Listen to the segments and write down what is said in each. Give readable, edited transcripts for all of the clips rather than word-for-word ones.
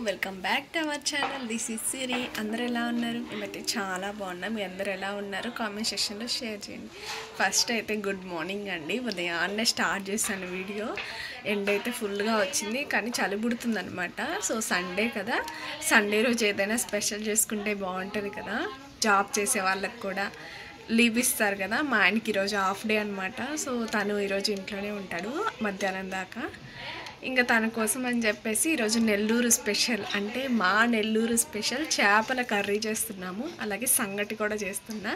Welcome back to our channel. This is Siri. అందరు ఎలా ఉన్నారు? మేమైతే చాలా బాగున్నాం. మీ అందరు ఎలా ఉన్నారు కామెంట్ సెక్షన్లో షేర్ చేయండి. ఫస్ట్ అయితే గుడ్ మార్నింగ్ అండి. ఉదయాన్నే స్టార్ట్ చేశాను వీడియో. ఎండ్ అయితే ఫుల్గా వచ్చింది, కానీ చలి పుడుతుంది అనమాట. సో సండే కదా, సండే రోజు ఏదైనా స్పెషల్ చేసుకుంటే బాగుంటుంది కదా. జాబ్ చేసే వాళ్ళకి కూడా లీవ్ ఇస్తారు కదా. మా ఆయనకి ఈరోజు హాఫ్ డే అనమాట. సో తను ఈరోజు ఇంట్లోనే ఉంటాడు మధ్యాహ్నం దాకా. ఇంకా తన కోసం అని చెప్పేసి ఈరోజు నెల్లూరు స్పెషల్, అంటే మా నెల్లూరు స్పెషల్ చేపల కర్రీ చేస్తున్నాము. అలాగే సంగటి కూడా చేస్తున్నా.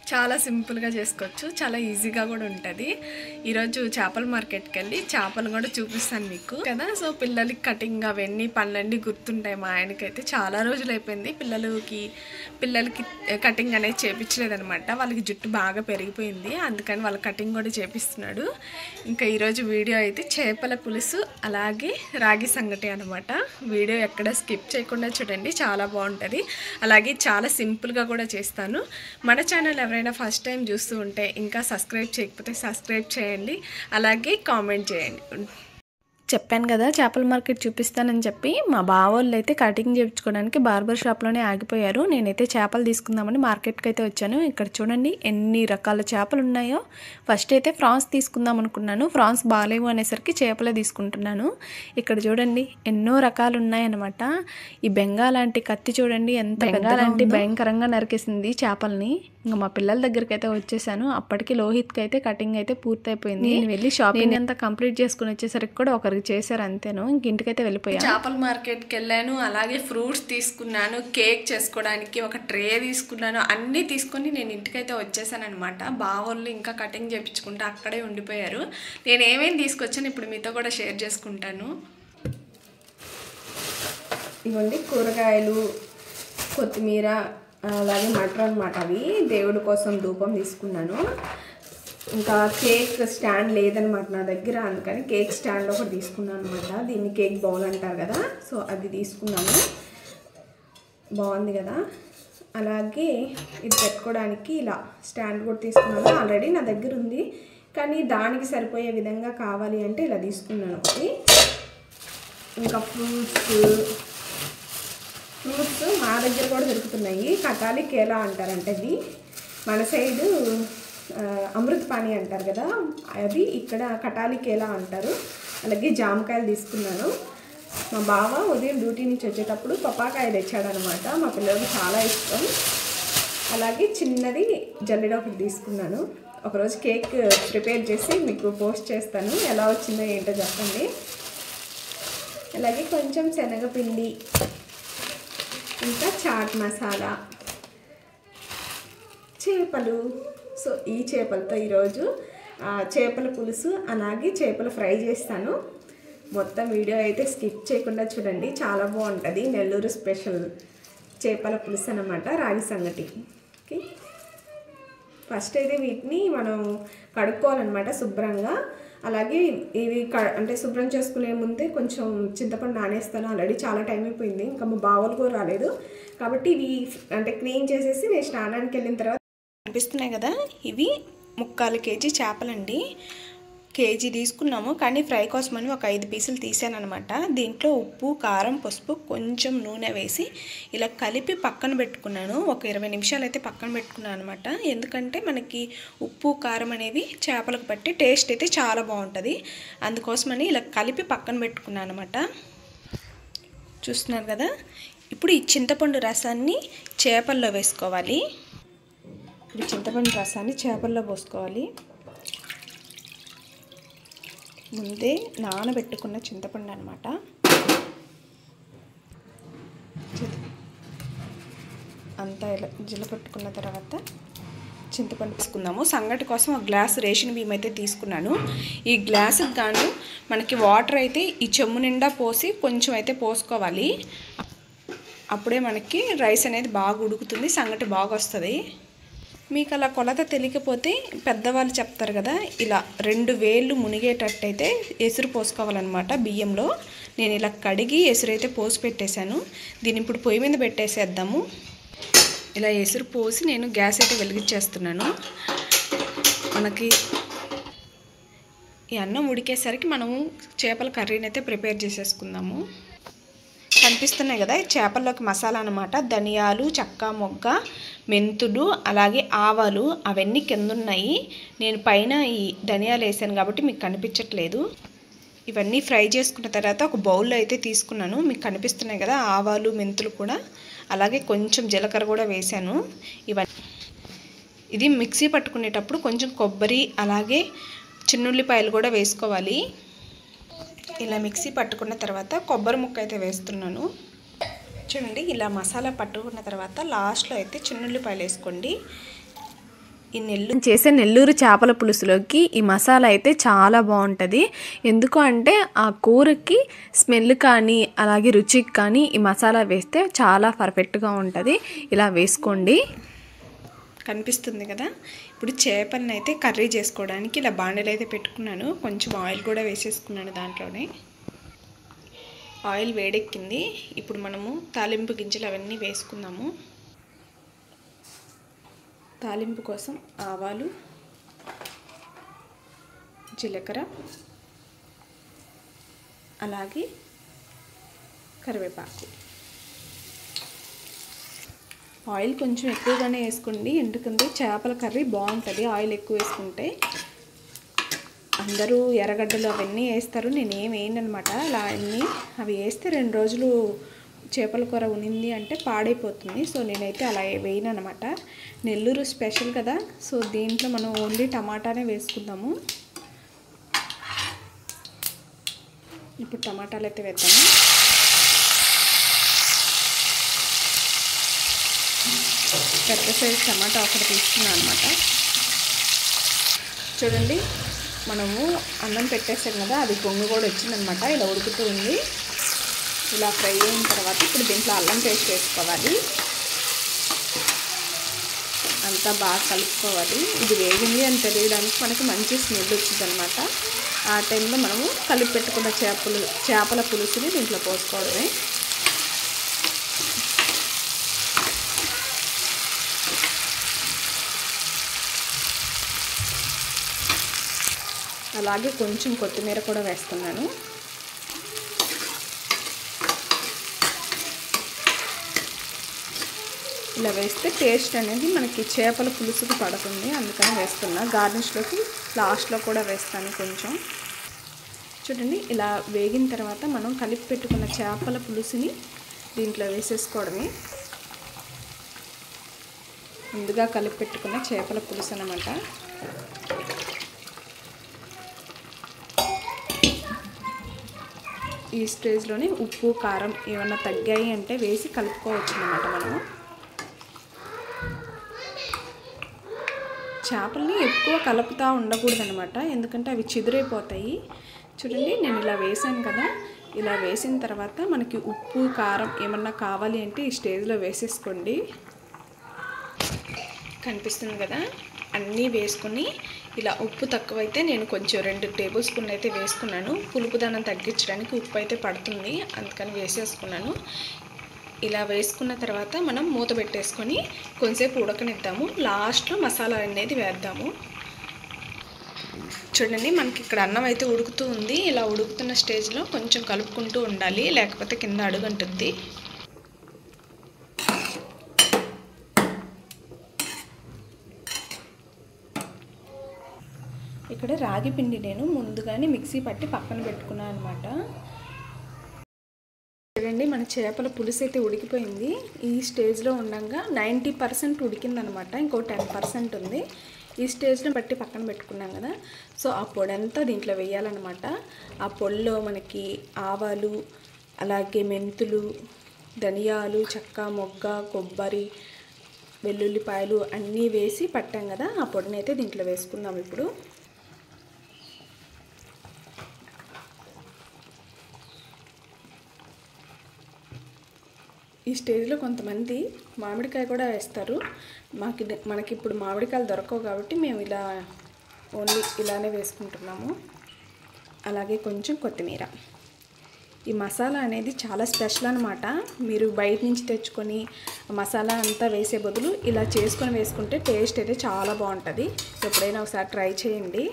చాలా సింపుల్గా చేసుకోవచ్చు, చాలా ఈజీగా కూడా ఉంటుంది. ఈరోజు చేపల మార్కెట్కి వెళ్ళి చేపలు కూడా చూపిస్తాను మీకు కదా. సో పిల్లలకి కటింగ్ అవన్నీ పనులన్నీ గుర్తుంటాయి. మా ఆయనకైతే చాలా రోజులు అయిపోయింది పిల్లలకి కటింగ్ అనేది చేపించలేదనమాట. వాళ్ళకి జుట్టు బాగా పెరిగిపోయింది, అందుకని వాళ్ళ కటింగ్ కూడా చేపిస్తున్నాడు. ఇంకా ఈరోజు వీడియో అయితే చేపల పులుసు అలాగే రాగి సంగటి అనమాట. వీడియో ఎక్కడ స్కిప్ చేయకుండా చూడండి, చాలా బాగుంటుంది. అలాగే చాలా సింపుల్గా కూడా చేస్తాను. మన ఛానల్ ఎవరైనా ఫస్ట్ టైం చూస్తూ ఉంటే ఇంకా సబ్స్క్రైబ్ చేయకపోతే సబ్స్క్రైబ్ చేయండి, అలాగే కామెంట్ చేయండి. చెప్పాను కదా చేపల మార్కెట్ చూపిస్తానని చెప్పి, మా బావోళ్ళు అయితే కటింగ్ చేయించుకోవడానికి బార్బర్ షాప్లోనే ఆగిపోయారు. నేనైతే చేపలు తీసుకుందామని మార్కెట్కి అయితే వచ్చాను. ఇక్కడ చూడండి ఎన్ని రకాల చేపలు ఉన్నాయో. ఫస్ట్ అయితే ఫ్రాన్స్ తీసుకుందాం అనుకున్నాను, ఫ్రాన్స్ బాగాలేవు అనేసరికి చేపలే తీసుకుంటున్నాను. ఇక్కడ చూడండి ఎన్నో రకాలు ఉన్నాయన్నమాట. ఈ బెంగాలాంటి కత్తి చూడండి ఎంత బెంగాలాంటి భయంకరంగా నరికేసింది చేపల్ని. ఇంకా మా పిల్లల దగ్గరికి అయితే వచ్చేసాను. అప్పటికి లోహిత్కి అయితే కటింగ్ అయితే పూర్తయిపోయింది. నేను వెళ్ళి షాపింగ్ అంతా కంప్లీట్ చేసుకుని వచ్చేసరికి కూడా ఒకరికి చేశారు అంతేను. ఇంటికైతే వెళ్ళిపోయాను. చేపల మార్కెట్కి వెళ్ళాను, అలాగే ఫ్రూట్స్ తీసుకున్నాను, కేక్ చేసుకోవడానికి ఒక ట్రే తీసుకున్నాను. అన్నీ తీసుకొని నేను ఇంటికైతే వచ్చేసాను అనమాట. బావోళ్ళు ఇంకా కటింగ్ చేయించుకుంటూ అక్కడే ఉండిపోయారు. నేను ఏమేమి తీసుకొచ్చాను ఇప్పుడు మీతో కూడా షేర్ చేసుకుంటాను. ఇవ్వండి కూరగాయలు, కొత్తిమీర, అలాగే మటర్ అనమాట. అవి దేవుడి కోసం ధూపం తీసుకున్నాను. ఇంకా కేక్ స్టాండ్ లేదనమాట నా దగ్గర, అందుకని కేక్ స్టాండ్ ఒకటి తీసుకున్నాను అనమాట. దీన్ని కేక్ బౌల్ అంటారు కదా, సో అది తీసుకున్నాను. బాగుంది కదా. అలాగే ఇది పెట్టుకోవడానికి ఇలా స్టాండ్ కూడా తీసుకున్నాను. ఆల్రెడీ నా దగ్గర ఉంది, కానీ దానికి సరిపోయే విధంగా కావాలి అంటే ఇలా తీసుకున్నాను ఒకటి. ఇంకా ఫ్రూట్స్ మా దగ్గర కూడా దొరుకుతున్నాయి. కటాలి కేలా అంటారంటే ఇది మన సైడు అమృత్ పానీ అంటారు కదా, అది ఇక్కడ కటాలి కేలా అంటారు. అలాగే జామకాయలు తీసుకున్నాను. మా బావ ఉదయం డ్యూటీ నుంచి వచ్చేటప్పుడు పపాకాయ తెచ్చాడనమాట. మా పిల్లలకు చాలా ఇష్టం. అలాగే చిన్నది జల్లెడ ఒకటి తీసుకున్నాను. ఒకరోజు కేక్ ప్రిపేర్ చేసి మీకు పోస్ట్ చేస్తాను, ఎలా వచ్చిందో ఏంటో చెప్పండి. అలాగే కొంచెం శనగపిండి, ఇంకా చాట్ మసాలా, చేపలు. సో ఈ చేపలతో ఈరోజు చేపల పులుసు అలాగే చేపలు ఫ్రై చేస్తాను. మొత్తం వీడియో అయితే స్కిప్ చేయకుండా చూడండి, చాలా బాగుంటుంది. నెల్లూరు స్పెషల్ చేపల పులుసు అన్నమాట, రాగి సంగటి. ఓకే, ఫస్ట్ అయితే వీటిని మనం కడుక్కోవాలన్నమాట శుభ్రంగా. అలాగే ఇవి అంటే శుభ్రం చేసుకునే ముందే కొంచెం చింతపండు నానేస్తాను. ఆల్రెడీ చాలా టైం అయిపోయింది, ఇంకా మా బావలు కూడా రాలేదు కాబట్టి ఇవి అంటే క్లీన్ చేసేసి నేను స్నానానికి వెళ్ళిన తర్వాత. కనిపిస్తున్నాయి కదా, ఇవి 3/4 కేజీ చేపలండి. కేజీ తీసుకున్నాము, కానీ ఫ్రై కోసమని ఒక 5 పీసులు తీసాను అనమాట. దీంట్లో ఉప్పు, కారం, పసుపు, కొంచెం నూనె వేసి ఇలా కలిపి పక్కన పెట్టుకున్నాను. ఒక 20 నిమిషాలు అయితే పక్కన పెట్టుకున్నాను అనమాట. ఎందుకంటే మనకి ఉప్పు కారం అనేవి చేపలకు పట్టి టేస్ట్ అయితే చాలా బాగుంటుంది, అందుకోసమని ఇలా కలిపి పక్కన పెట్టుకున్నాను అనమాట. చూస్తున్నారు కదా. ఇప్పుడు ఈ చింతపండు రసాన్ని చేపల్లో వేసుకోవాలి. ఇప్పుడు చింతపండు రసాన్ని చేపల్లో పోసుకోవాలి. ముందే నానబెట్టుకున్న చింతపండు అనమాట. అంతా ఇలా జిలపెట్టుకున్న తర్వాత చింతపండు తీసుకున్నాము. సంగటి కోసం ఒక గ్లాసు రేషన్ బియ్యం అయితే తీసుకున్నాను. ఈ గ్లాసుకి గాను మనకి వాటర్ అయితే ఈ చెమ్ము నిండా పోసి కొంచెం అయితే పోసుకోవాలి. అప్పుడే మనకి రైస్ అనేది బాగా ఉడుకుతుంది, సంగటి బాగా వస్తుంది. మీకు అలా కొలత తెలియకపోతే పెద్దవాళ్ళు చెప్తారు కదా, ఇలా 2 వేళ్ళు మునిగేటట్టయితే ఎసురు పోసుకోవాలన్నమాట బియ్యంలో. నేను ఇలా కడిగి ఎసురు అయితే పోసి పెట్టేశాను. దీన్ని ఇప్పుడు పొయ్యి మీద పెట్టేసేద్దాము. ఇలా ఎసురు పోసి నేను గ్యాస్ అయితే వెలిగించేస్తున్నాను. మనకి ఈ అన్నం ఉడికేసరికి మనము చేపల కర్రీని అయితే ప్రిపేర్ చేసేసుకుందాము. కనిపిస్తున్నాయి కదా, చేపల్లోకి మసాలా అనమాట. ధనియాలు, చెక్క మొగ్గ, మెంతులు, అలాగే ఆవాలు అవన్నీ కింద ఉన్నాయి. నేను పైన ఈ ధనియాలు వేసాను కాబట్టి మీకు కనిపించట్లేదు. ఇవన్నీ ఫ్రై చేసుకున్న తర్వాత ఒక బౌల్లో అయితే తీసుకున్నాను. మీకు కనిపిస్తున్నాయి కదా ఆవాలు, మెంతులు కూడా, అలాగే కొంచెం జీలకర్ర కూడా వేసాను. ఇవన్నీ ఇది మిక్సీ పట్టుకునేటప్పుడు కొంచెం కొబ్బరి అలాగే చిన్నుల్లిపాయలు కూడా వేసుకోవాలి. ఇలా మిక్సీ పట్టుకున్న తర్వాత కొబ్బరి ముక్క అయితే వేస్తున్నాను. చూడండి, ఇలా మసాలా పట్టుకున్న తర్వాత లాస్ట్లో అయితే చిన్నుల్లిపాయలు వేసుకోండి. ఈ నెల్లూరు చేపల పులుసులోకి ఈ మసాలా అయితే చాలా బాగుంటుంది. ఎందుకు అంటే ఆ కూరకి స్మెల్ కానీ అలాగే రుచికి కానీ ఈ మసాలా వేస్తే చాలా పర్ఫెక్ట్గా ఉంటుంది. ఇలా వేసుకోండి. కనిపిస్తుంది కదా, ఇప్పుడు చేపలను అయితే కర్రీ చేసుకోవడానికి ఇలా బాండీలు అయితే పెట్టుకున్నాను. కొంచెం ఆయిల్ కూడా వేసేసుకున్నాను. దాంట్లోనే ఆయిల్ వేడెక్కింది. ఇప్పుడు మనము తాలింపు గింజలు అవన్నీ వేసుకుందాము. తాలింపు కోసం ఆవాలు, జీలకర్ర, అలాగే కరివేపాకు. ఆయిల్ కొంచెం ఎక్కువగానే వేసుకోండి, ఎందుకంటే చేపల కర్రీ బాగుంటుంది ఆయిల్ ఎక్కువ వేసుకుంటే. అందరూ ఎర్రగడ్డలు అవన్నీ వేస్తారు, నేనేం వేయను అనమాట. అలా అన్నీ అవి వేస్తే 2 రోజులు చేపల కూర ఉనింది అంటే పాడైపోతుంది. సో నేనైతే అలా వేయను అనమాట. నెల్లూరు స్పెషల్ కదా, సో దీంట్లో మనం ఓన్లీ టమాటానే వేసుకుందాము. ఇప్పుడు టమాటాలు అయితే వేద్దాము. పెద్ద సైజు టమాటా ఒకటి తీసుకున్నాను అనమాట. చూడండి, మనము అన్నం పెట్టేసాం కదా, అది పొంగు కూడా వచ్చిందనమాట. ఇలా ఉడుకుతూ ఉంది. ఇలా ఫ్రై అయిన తర్వాత ఇప్పుడు దీంట్లో అల్లం పేస్ట్ వేసుకోవాలి. అంతా బాగా కలుపుకోవాలి. ఇది వేగింది అని తెలియడానికి మనకి మంచి స్మెల్ వచ్చింది అనమాట. ఆ టైంలో మనము కలిపి పెట్టుకున్న చేపల పులుసుని దీంట్లో పోసుకోవడమే. అలాగే కొంచెం కొత్తిమీర కూడా వేస్తున్నాను. ఇలా వేస్తే టేస్ట్ అనేది మనకి చేపల పులుసుకు పడుతుంది, అందుకని వేస్తున్నా. గార్నిష్లోకి లాస్ట్లో కూడా వేస్తాను కొంచెం. చూడండి, ఇలా వేగిన తర్వాత మనం కలిపి పెట్టుకున్న చేపల పులుసుని దీంట్లో వేసేసుకోవడమే. ముందుగా కలిపి పెట్టుకున్న చేపల పులుసు అన్నమాట. ఈ స్టేజ్లోనే ఉప్పు, కారం ఏమన్నా తగ్గాయి అంటే వేసి కలుపుకోవచ్చు అన్నమాట. మనము చేపల్ని ఎక్కువ కలుపుతూ ఉండకూడదు అనమాట, ఎందుకంటే అవి చిదురైపోతాయి. చూడండి, నేను ఇలా వేసాను కదా, ఇలా వేసిన తర్వాత మనకి ఉప్పు, కారం ఏమన్నా కావాలి అంటే ఈ స్టేజ్లో వేసేసుకోండి. కనిపిస్తుంది కదా, అన్నీ వేసుకొని ఇలా ఉప్పు తక్కువైతే నేను కొంచెం 2 టేబుల్ స్పూన్లు అయితే వేసుకున్నాను. పులుపుదనం తగ్గించడానికి ఉప్పు అయితే పడుతుంది, అందుకని వేసేసుకున్నాను. ఇలా వేసుకున్న తర్వాత మనం మూత పెట్టేసుకొని కొంచెంసేపు ఉడకనిద్దాము. లాస్ట్లో మసాలా అనేది వేద్దాము. చూడండి, మనకి ఇక్కడ అన్నం అయితే ఉడుకుతూ ఉంది. ఇలా ఉడుకుతున్న స్టేజ్లో కొంచెం కలుపుకుంటూ ఉండాలి, లేకపోతే కింద అడుగంటుద్ది. ఇక్కడ రాగి పిండి నేను ముందుగానే మిక్సీ పట్టి పక్కన పెట్టుకున్నాను అనమాట. చూడండి, మన చేపల పులుసు అయితే ఉడికిపోయింది. ఈ స్టేజ్లో ఉండగా 90% ఉడికిందనమాట, ఇంకో 10% ఉంది. ఈ స్టేజ్లో బట్టి పక్కన పెట్టుకున్నాం కదా, సో ఆ పొడి అంతా దీంట్లో వేయాలన్నమాట. ఆ పొడిలో మనకి ఆవాలు, అలాగే మెంతులు, ధనియాలు, చెక్క మొగ్గ, కొబ్బరి, వెల్లుల్లిపాయలు అన్నీ వేసి పట్టాం కదా, ఆ పొడిని అయితే దీంట్లో వేసుకుందాం ఇప్పుడు. ఈ స్టేజ్లో కొంతమంది మామిడికాయ కూడా వేస్తారు. మనకి ఇప్పుడు మామిడికాయలు దొరకవు కాబట్టి మేము ఇలా ఓన్లీ ఇలానే వేసుకుంటున్నాము. అలాగే కొంచెం కొత్తిమీర. ఈ మసాలా అనేది చాలా స్పెషల్ అనమాట. మీరు బయట నుంచి తెచ్చుకొని మసాలా అంతా వేసే బదులు ఇలా చేసుకొని వేసుకుంటే టేస్ట్ అయితే చాలా బాగుంటుంది. ఎప్పుడైనా ఒకసారి ట్రై చేయండి.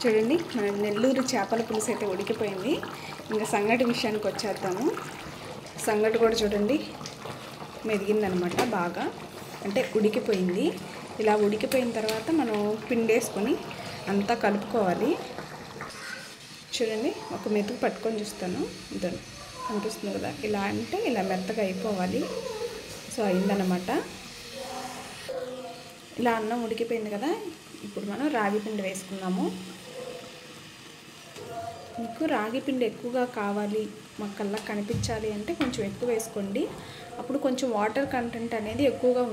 చూడండి, మన నెల్లూరు చేపల పులుసు అయితే ఉడికిపోయింది. ఇంకా సంగటి విషయానికి వచ్చేద్దాము. సంగటి కూడా చూడండి మెదిగిందనమాట, బాగా అంటే ఉడికిపోయింది. ఇలా ఉడికిపోయిన తర్వాత మనం పిండి వేసుకొని అంతా కలుపుకోవాలి. చూడండి ఒక మెతుకు పట్టుకొని చూస్తాను, ఇద్దరు అనిపిస్తుంది కదా, ఇలా అంటే ఇలా మెత్తగా అయిపోవాలి. సో అయిందనమాట. ఇలా అన్నం ఉడికిపోయింది కదా, ఇప్పుడు మనం రాగి పిండి వేసుకున్నాము. మీకు రాగి పిండి ఎక్కువగా కావాలి, మా కళ్ళకి కనిపించాలి అంటే కొంచెం ఎక్కువ వేసుకోండి. అప్పుడు కొంచెం వాటర్ కంటెంట్ అనేది ఎక్కువగా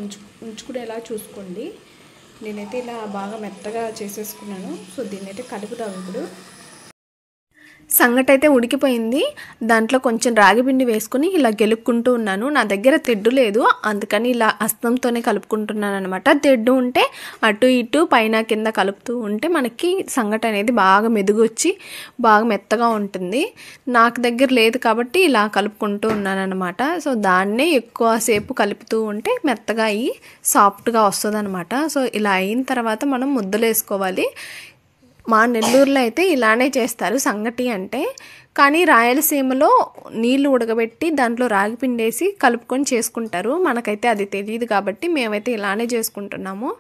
ఉంచుకునేలా చూసుకోండి. నేనైతే ఇలా బాగా మెత్తగా చేసేసుకున్నాను. సో దీన్ని అయితే కలుపుతాం ఇప్పుడు. సంగటి అయితే ఉడికిపోయింది. దాంట్లో కొంచెం రాగి పిండి వేసుకుని ఇలా గెలుక్కుంటూ ఉన్నాను. నా దగ్గర తెడ్డు లేదు, అందుకని ఇలా హస్తంతోనే కలుపుకుంటున్నాను అనమాట. తెడ్డు ఉంటే అటు ఇటు పైన కింద కలుపుతూ ఉంటే మనకి సంగటి అనేది బాగా మెదుగొచ్చి బాగా మెత్తగా ఉంటుంది. నాకు దగ్గర లేదు కాబట్టి ఇలా కలుపుకుంటూ ఉన్నాను అనమాట. సో దాన్నే ఎక్కువసేపు కలుపుతూ ఉంటే మెత్తగా అయ్యి సాఫ్ట్గా వస్తుంది అనమాట. సో ఇలా అయిన తర్వాత మనం ముద్దలు వేసుకోవాలి. మా నెల్లూరులో అయితే ఇలానే చేస్తారు సంగటి అంటే. కానీ రాయలసీమలో నీళ్లు ఉడకబెట్టి దాంట్లో రాగి పిండి వేసి కలుపుకొని చేసుకుంటారు. మనకైతే అది తెలియదు కాబట్టి మేమైతే ఇలానే చేసుకుంటున్నాము.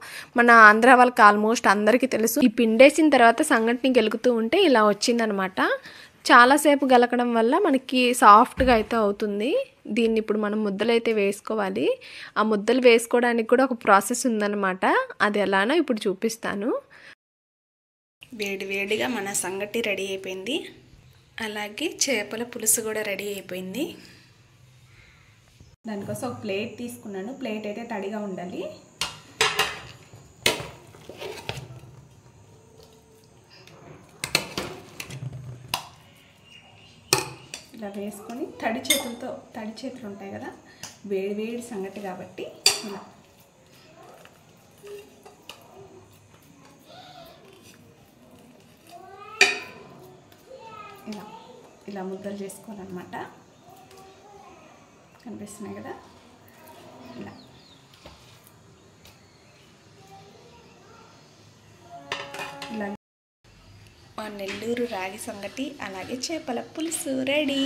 మన ఆంధ్ర వాళ్ళకి ఆల్మోస్ట్ అందరికీ తెలుసు. ఈ పిండి వేసిన తర్వాత సంగటిని గెలుకుతూ ఉంటే ఇలా వచ్చిందనమాట. చాలాసేపు గలకడం వల్ల మనకి సాఫ్ట్గా అయితే అవుతుంది. దీన్ని ఇప్పుడు మనం ముద్దలు అయితే వేసుకోవాలి. ఆ ముద్దలు వేసుకోవడానికి కూడా ఒక ప్రాసెస్ ఉందన్నమాట. అది ఎలానో ఇప్పుడు చూపిస్తాను. వేడివేడిగా మన సంగటి రెడీ అయిపోయింది. అలాగే చేపల పులుసు కూడా రెడీ అయిపోయింది. దానికోసం ఒక ప్లేట్ తీసుకున్నాను. ప్లేట్ అయితే తడిగా ఉండాలి. ఇలా వేసుకొని తడి చేతులు ఉంటాయి కదా, వేడి సంగటి కాబట్టి ఇలా ముద్దలు చేసుకోవాలన్నమాట. కనిపిస్తున్నాయి కదా, ఇలా మా నెల్లూరు రాగి సంగటి అలాగే చేపల పులుసు రెడీ.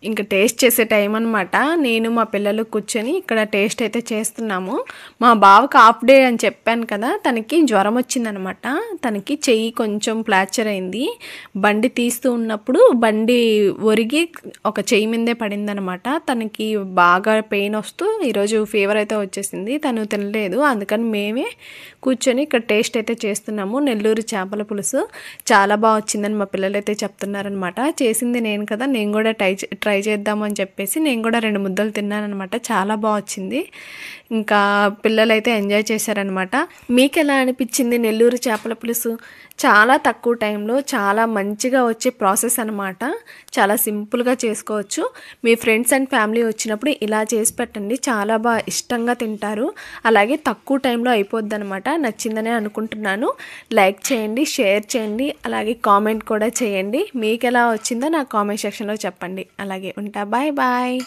ఇంకా టేస్ట్ చేసే టైం అనమాట. నేను మా పిల్లలు కూర్చొని ఇక్కడ టేస్ట్ అయితే చేస్తున్నాము. మా బావకి హాఫ్ డే అని చెప్పాను కదా, తనకి జ్వరం వచ్చిందనమాట. తనకి చెయ్యి కొంచెం ఫ్రాక్చర్ అయింది. బండి తీస్తూ ఉన్నప్పుడు బండి ఒరిగి ఒక చెయ్యి మీదే పడిందనమాట. తనకి బాగా పెయిన్ వస్తూ ఈరోజు ఫీవర్ అయితే వచ్చేసింది. తను తినలేదు, అందుకని మేమే కూర్చొని ఇక్కడ టేస్ట్ అయితే చేస్తున్నాము. నెల్లూరు చేపల పులుసు చాలా బాగా వచ్చిందని మా పిల్లలు అయితే చెప్తున్నారనమాట. చేసింది నేను కదా, నేను కూడా ట్రై చేద్దామని చెప్పేసి నేను కూడా 2 ముద్దలు తిన్నానమాట. చాలా బాగా వచ్చింది. ఇంకా పిల్లలైతే ఎంజాయ్ చేశారనమాట. మీకు ఎలా అనిపించింది నెల్లూరు చేపల పులుసు? చాలా తక్కువ టైంలో చాలా మంచిగా వచ్చే ప్రాసెస్ అనమాట. చాలా సింపుల్గా చేసుకోవచ్చు. మీ ఫ్రెండ్స్ అండ్ ఫ్యామిలీ వచ్చినప్పుడు ఇలా చేసి పెట్టండి, చాలా బాగా ఇష్టంగా తింటారు. అలాగే తక్కువ టైంలో అయిపోద్ది అనమాట. నచ్చిందనే అనుకుంటున్నాను. లైక్ చేయండి, షేర్ చేయండి, అలాగే కామెంట్ కూడా చేయండి. మీకు ఎలా వచ్చిందో నా కామెంట్ సెక్షన్లో చెప్పండి. అలాగే ఉంటా, బాయ్ బాయ్.